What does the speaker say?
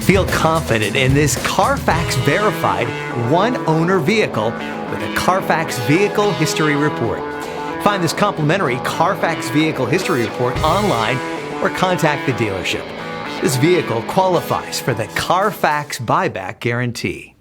Feel confident in this Carfax verified one-owner vehicle with a Carfax Vehicle History Report. Find this complimentary Carfax Vehicle History Report online or contact the dealership. This vehicle qualifies for the Carfax Buyback Guarantee.